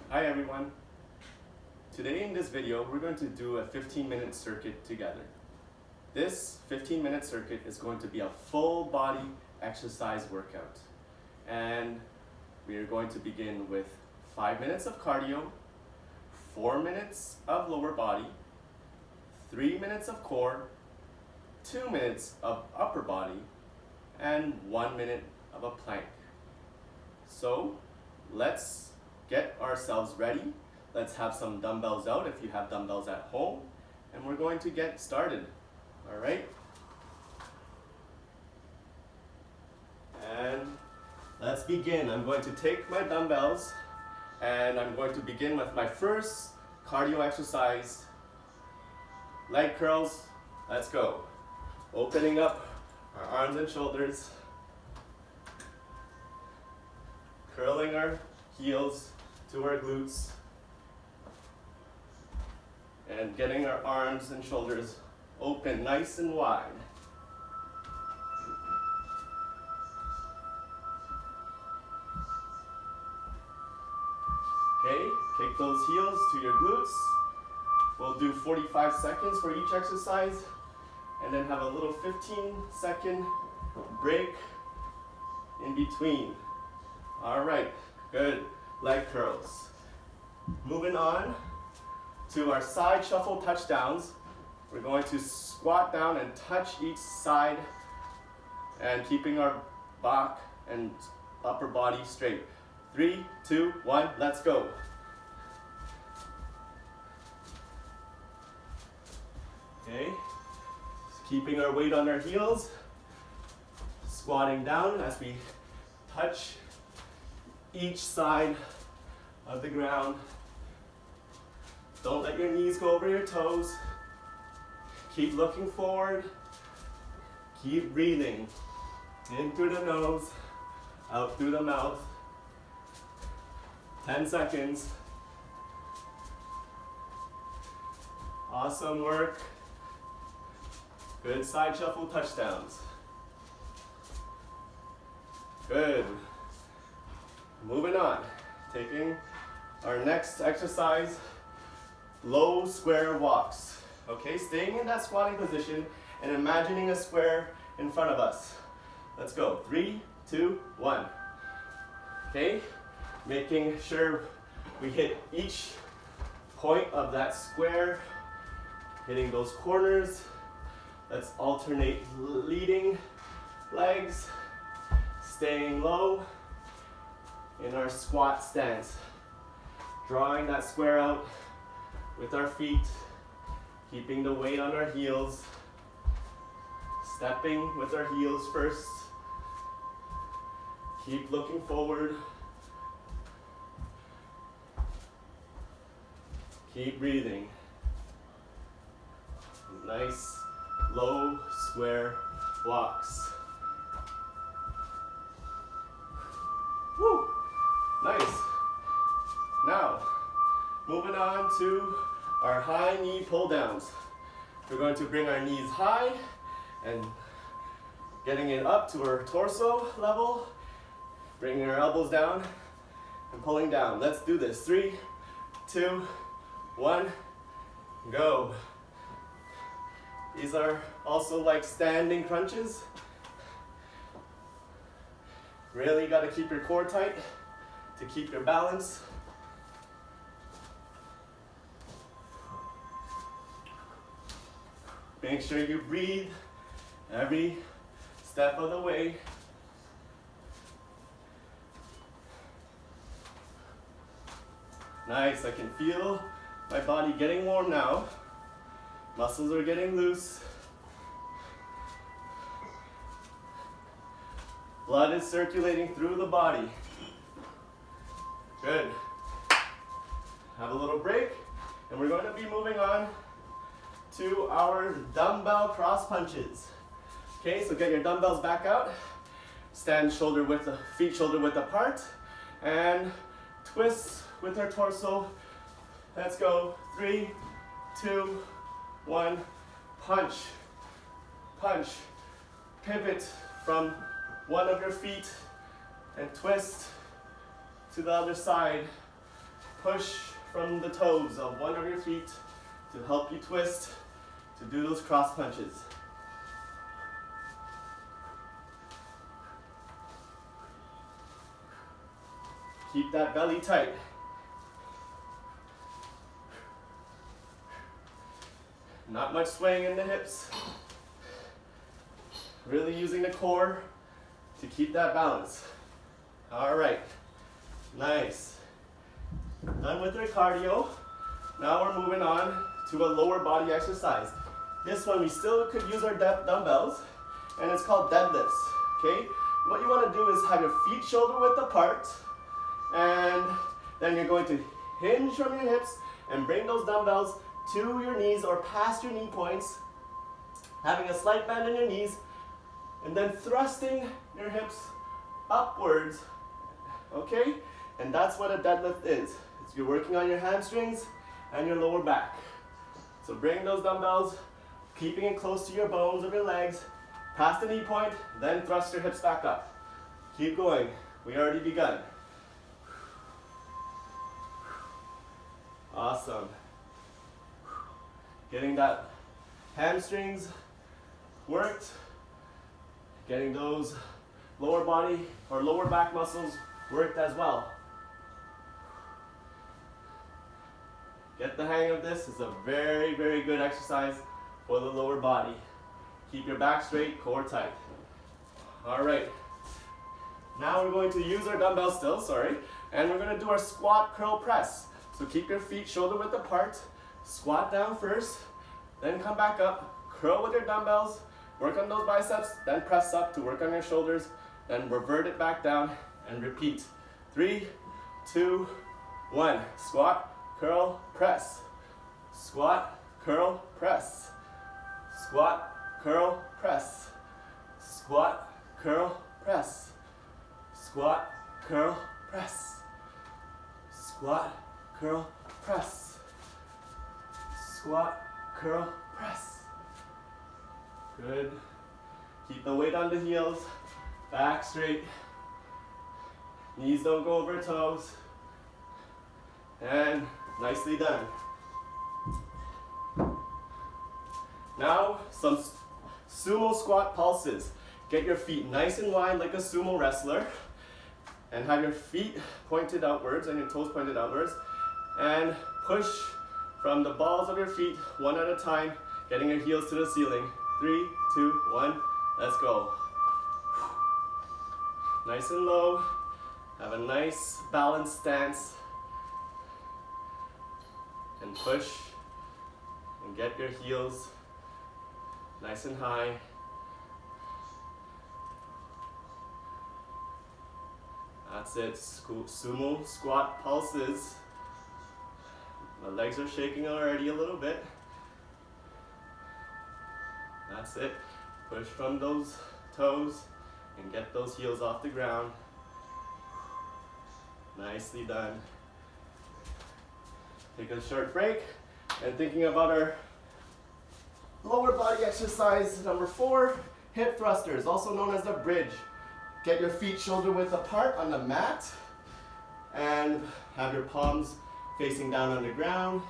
Hi everyone. Today in this video we're going to do a 15-minute circuit together. This 15-minute circuit is going to be a full body exercise workout. And we are going to begin with 5 minutes of cardio, 4 minutes of lower body, 3 minutes of core, 2 minutes of upper body, and 1 minute of a plank. So let's get ourselves ready. Let's have some dumbbells out if you have dumbbells at home, and we're going to get started. All right? And let's begin. I'm going to take my dumbbells and I'm going to begin with my first cardio exercise. Leg curls. Let's go. Opening up our arms and shoulders. Curling our heels to our glutes. And getting our arms and shoulders open nice and wide. Okay, kick those heels to your glutes. We'll do 45 seconds for each exercise and then have a little 15-second break in between. All right, good. Leg curls. Moving on to our side shuffle touchdowns. We're going to squat down and touch each side and keeping our back and upper body straight. 3, 2, 1, let's go. Okay, keeping our weight on our heels, squatting down as we touch each side of the ground. Don't let your knees go over your toes. Keep looking forward. Keep breathing. In through the nose, out through the mouth. 10 seconds. Awesome work. Good side shuffle touchdowns. Good. Moving on. Taking our next exercise, low square walks. Okay, staying in that squatting position and imagining a square in front of us. Let's go. 3, 2, 1. Okay, making sure we hit each point of that square, hitting those corners. Let's alternate leading legs, staying low in our squat stance. Drawing that square out with our feet, keeping the weight on our heels, stepping with our heels first. Keep looking forward. Keep breathing. Nice, low, square walks. Woo! Nice. Now, moving on to our high knee pull downs. We're going to bring our knees high and getting it up to our torso level, bringing our elbows down and pulling down. Let's do this. 3, 2, 1, go. These are also like standing crunches. Really got to keep your core tight to keep your balance. Make sure you breathe every step of the way. Nice, I can feel my body getting warm now. Muscles are getting loose. Blood is circulating through the body. Good. Have a little break, and we're going to be moving on to our dumbbell cross punches. Okay, so get your dumbbells back out. Stand feet shoulder width apart, and twist with our torso. Let's go. 3, 2, 1. Punch, punch. Pivot from one of your feet and twist to the other side. push from the toes of one of your feet to help you twist to do those cross punches. Keep that belly tight. Not much swaying in the hips. Really using the core to keep that balance. All right, nice. Done with our cardio. Now we're moving on to a lower body exercise. This one we still could use our dumbbells, and it's called deadlifts, okay? What you want to do is have your feet shoulder width apart, and then you're going to hinge from your hips and bring those dumbbells to your knees or past your knee points, having a slight bend in your knees, and then thrusting your hips upwards, okay? And that's what a deadlift is. You're working on your hamstrings and your lower back. So bring those dumbbells, keeping it close to your bones of your legs, past the knee point, then thrust your hips back up. Keep going. We already begun. Awesome. Getting that hamstrings worked, getting those lower body or lower back muscles worked as well. Get the hang of this. It's a very, very good exercise for the lower body. Keep your back straight, core tight. All right. Now we're going to use our dumbbells still, and we're going to do our squat curl press. So keep your feet shoulder width apart, squat down first, then come back up, curl with your dumbbells, work on those biceps, then press up to work on your shoulders, then revert it back down and repeat. 3, 2, 1. Squat, curl, press. Squat, curl, press. Squat, curl, press. Squat, curl, press. Squat, curl, press. Squat, curl, press. Squat, curl, press. Good. Keep the weight on the heels. Back straight. Knees don't go over toes. And nicely done. Now, some sumo squat pulses. Get your feet nice and wide like a sumo wrestler, and have your feet pointed outwards and your toes pointed outwards, and push from the balls of your feet one at a time, getting your heels to the ceiling. 3, 2, 1, let's go. Nice and low. Have a nice balanced stance. And push and get your heels nice and high. That's it. Sumo squat pulses. My legs are shaking already a little bit. That's it. Push from those toes and get those heels off the ground. Nicely done. Take a short break, and thinking about our lower body exercise number 4, hip thrusters, also known as the bridge. Get your feet shoulder width apart on the mat, and have your palms facing down on the ground.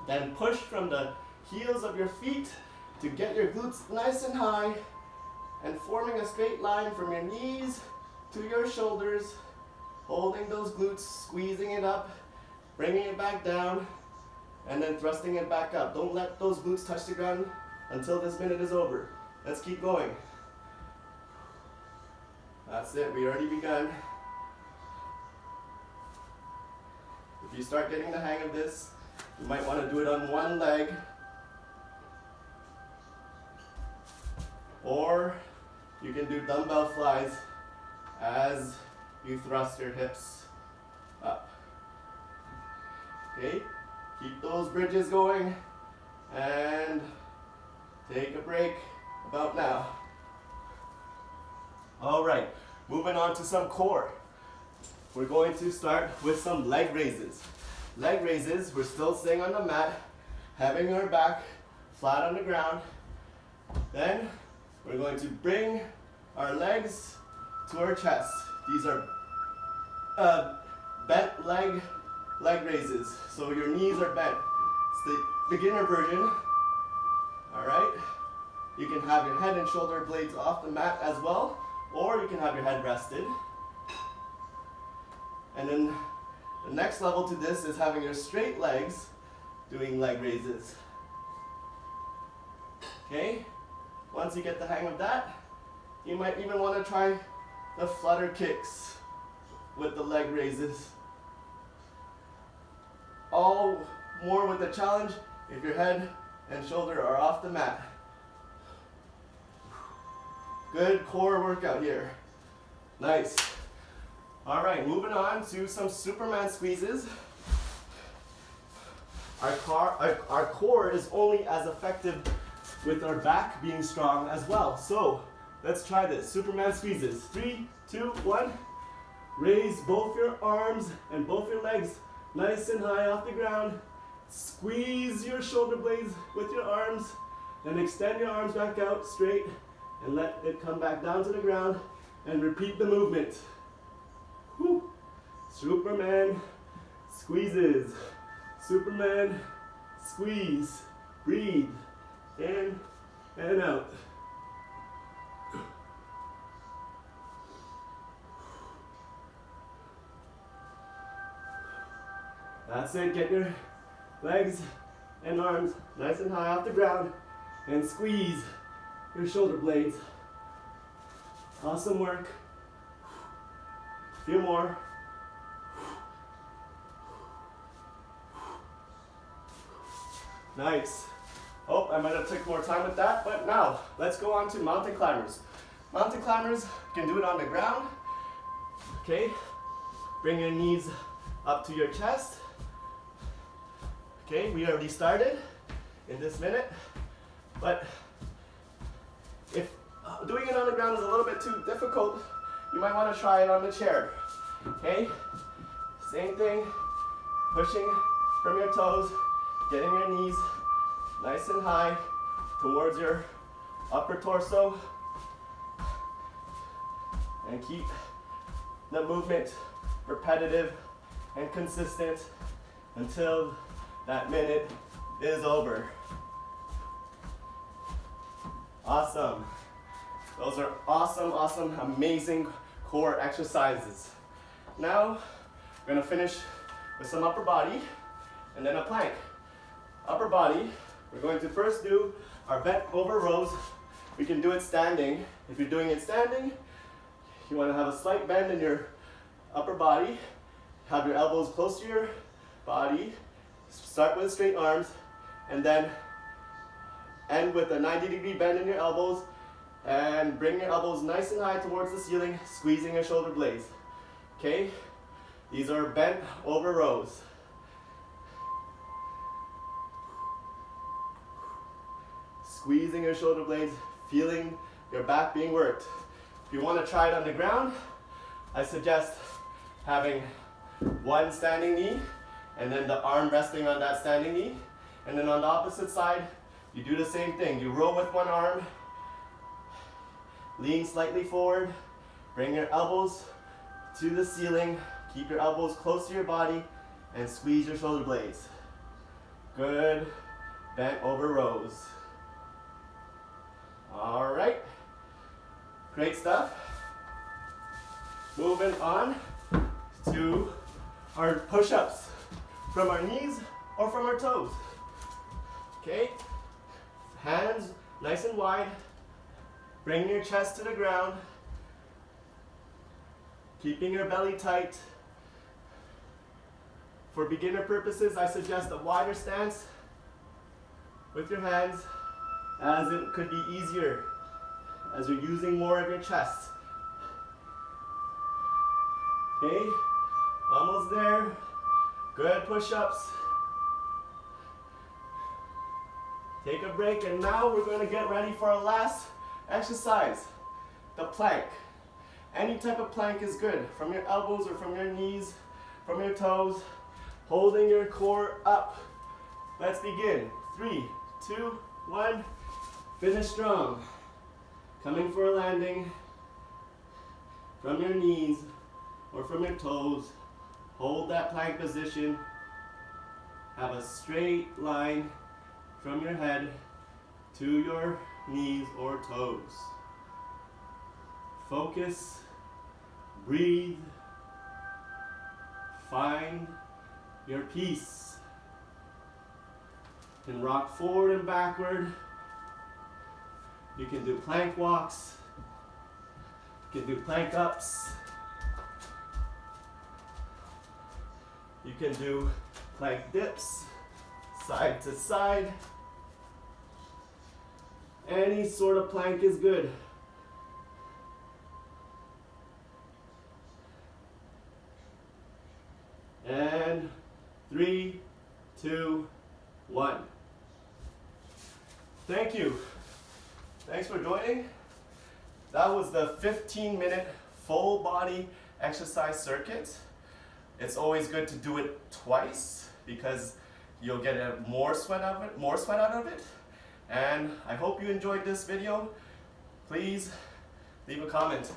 Then push from the heels of your feet to get your glutes nice and high, and forming a straight line from your knees to your shoulders, holding those glutes, squeezing it up, bringing it back down, and then thrusting it back up. Don't let those glutes touch the ground until this minute is over. Let's keep going. That's it, we already begun. If you start getting the hang of this, you might want to do it on one leg, or you can do dumbbell flies as you thrust your hips up. Okay, keep those bridges going, and take a break about now. All right, moving on to some core. We're going to start with some leg raises. Leg raises, we're still staying on the mat, having our back flat on the ground. Then we're going to bring our legs to our chest. These are bent leg leg raises. So your knees are bent. It's the beginner version. All right. You can have your head and shoulder blades off the mat as well, or you can have your head rested. And then the next level to this is having your straight legs doing leg raises. Okay? Once you get the hang of that, you might even want to try the flutter kicks with the leg raises. All more with the challenge if your head and shoulder are off the mat. Good core workout here. Nice. All right, moving on to some Superman squeezes. Our core is only as effective with our back being strong as well. So let's try this. Superman squeezes. 3, 2, 1. Raise both your arms and both your legs nice and high off the ground. Squeeze your shoulder blades with your arms. Then extend your arms back out straight and let it come back down to the ground and repeat the movement. Whew. Superman squeezes. Superman squeeze. Breathe in and out. That's it. Get your legs and arms nice and high off the ground and squeeze your shoulder blades. Awesome work. A few more. Nice. Oh, I might have took more time with that, but now let's go on to mountain climbers. Mountain climbers, you can do it on the ground. Okay, bring your knees up to your chest. Okay, we already started in this minute, but if doing it on the ground is a little bit too difficult, you might want to try it on the chair. Okay, same thing, pushing from your toes, getting your knees nice and high towards your upper torso, and keep the movement repetitive and consistent until that minute is over. Awesome. Those are awesome, amazing core exercises. Now, we're gonna finish with some upper body and then a plank. Upper body, we're going to first do our bent over rows. We can do it standing. If you're doing it standing, you wanna have a slight bend in your upper body. Have your elbows close to your body. Start with straight arms and then end with a 90-degree bend in your elbows and bring your elbows nice and high towards the ceiling, squeezing your shoulder blades. Okay? These are bent over rows. Squeezing your shoulder blades, feeling your back being worked. If you want to try it on the ground, I suggest having one standing knee and then the arm resting on that standing knee. And then on the opposite side, you do the same thing. You row with one arm, lean slightly forward, bring your elbows to the ceiling, keep your elbows close to your body, and squeeze your shoulder blades. Good, bent over rows. All right, great stuff. Moving on to our push-ups from our knees or from our toes. Okay, hands nice and wide. Bring your chest to the ground, keeping your belly tight. For beginner purposes, I suggest a wider stance with your hands, as it could be easier as you're using more of your chest. Okay, almost there. Good push-ups. Take a break, and now we're going to get ready for our last exercise, the plank. Any type of plank is good, from your elbows or from your knees, from your toes, holding your core up. Let's begin. 3, 2, 1. Finish strong. Coming for a landing from your knees or from your toes. Hold that plank position. Have a straight line from your head to your knees or toes. Focus, breathe, find your peace. You can rock forward and backward. You can do plank walks. You can do plank ups. You can do plank dips, side to side. Any sort of plank is good. And 3, 2, 1. Thank you. Thanks for joining. That was the 15-minute full body exercise circuit. It's always good to do it twice because you'll get more sweat out of it. And I hope you enjoyed this video. Please leave a comment.